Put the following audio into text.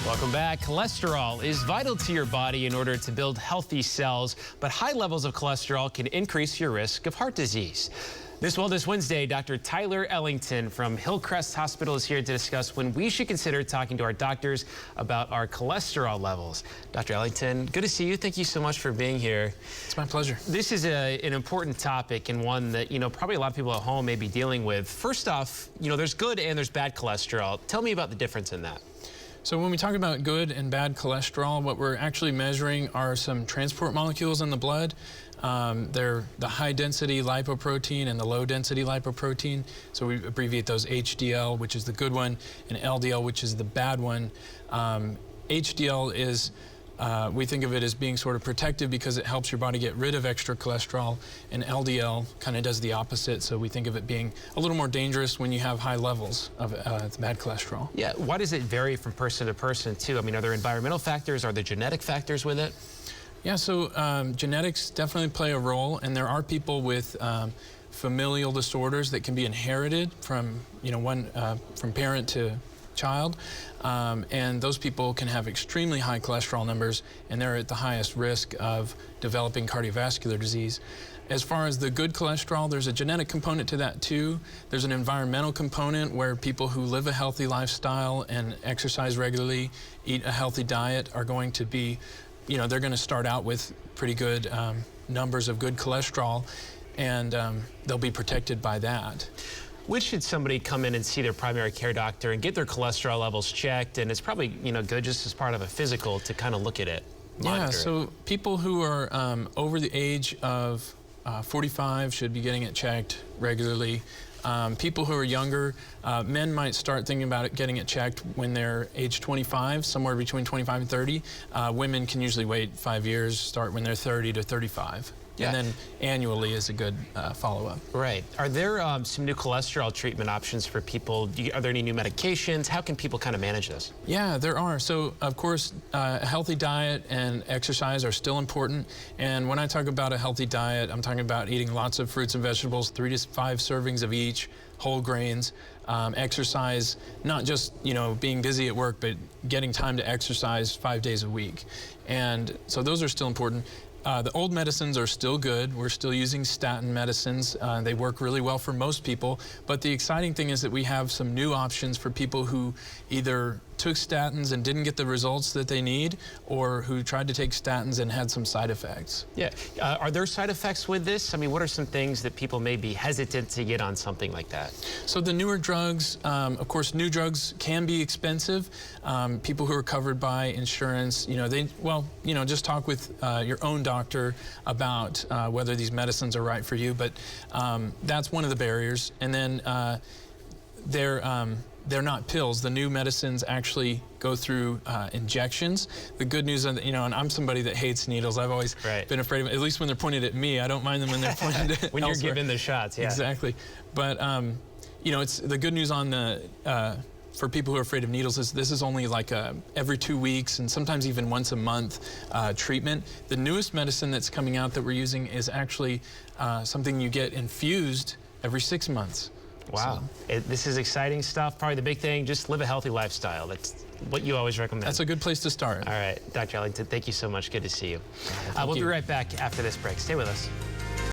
Welcome back. Cholesterol is vital to your body in order to build healthy cells, but high levels of cholesterol can increase your risk of heart disease. This Wellness Wednesday, Dr. Tyler Ellington from Hillcrest Hospital is here to discuss when we should consider talking to our doctors about our cholesterol levels. Dr. Ellington, good to see you. Thank you so much for being here. It's my pleasure. This is an important topic and one that, probably a lot of people at home may be dealing with. First off, there's good and there's bad cholesterol. Tell me about the difference in that. So when we talk about good and bad cholesterol, what we're actually measuring are some transport molecules in the blood. They're the high-density lipoprotein and the low-density lipoprotein. So we abbreviate those HDL, which is the good one, and LDL, which is the bad one. HDL is, we think of it as being sort of protective because it helps your body get rid of extra cholesterol, and LDL kind of does the opposite. So we think of it being a little more dangerous when you have high levels of bad cholesterol. Yeah, why does it vary from person to person too? I mean, are there environmental factors? Are there genetic factors with it? Yeah, so genetics definitely play a role, and there are people with familial disorders that can be inherited from, from parent to child, and those people can have extremely high cholesterol numbers, and they're at the highest risk of developing cardiovascular disease. As far as the good cholesterol, there's a genetic component to that too. There's an environmental component where people who live a healthy lifestyle and exercise regularly, eat a healthy diet, are going to be, they're going to start out with pretty good numbers of good cholesterol, and they'll be protected by that. When should somebody come in and see their primary care doctor and get their cholesterol levels checked? And it's probably, good just as part of a physical to kind of look at it, monitor it. So people who are over the age of 45 should be getting it checked regularly. People who are younger, men might start thinking about getting it checked when they're age 25, somewhere between 25 and 30. Women can usually wait 5 years, start when they're 30 to 35. Yeah. And then annually is a good follow-up. Right. Are there some new cholesterol treatment options for people? Are there any new medications? How can people kind of manage this? Yeah, there are. So, of course, a healthy diet and exercise are still important. And when I talk about a healthy diet, I'm talking about eating lots of fruits and vegetables, 3 to 5 servings of each, whole grains, exercise, not just, being busy at work, but getting time to exercise 5 days a week. And so those are still important. The old medicines are still good. We're still using statin medicines. They work really well for most people. But the exciting thing is that we have some new options for people who either took statins and didn't get the results that they need, or who tried to take statins and had some side effects. Yeah. Are there side effects with this? I mean, what are some things that people may be hesitant to get on something like that? So the newer drugs, of course, new drugs can be expensive. People who are covered by insurance, just talk with your own doctor about whether these medicines are right for you. But that's one of the barriers. And then they're not pills. The new medicines actually go through injections. The good news, and I'm somebody that hates needles. I've always been afraid of it, at least when they're pointed at me. I don't mind them when they're pointed at when elsewhere. You're given the shots, yeah. Exactly. But, it's the good news on the, for people who are afraid of needles is this is only like every 2 weeks and sometimes even once a month treatment. The newest medicine that's coming out that we're using is actually something you get infused every 6 months. Wow. So, this is exciting stuff. Probably the big thing, just live a healthy lifestyle. That's what you always recommend. That's a good place to start. All right. Dr. Ellington, thank you so much. Good to see you. We'll be right back after this break. Stay with us.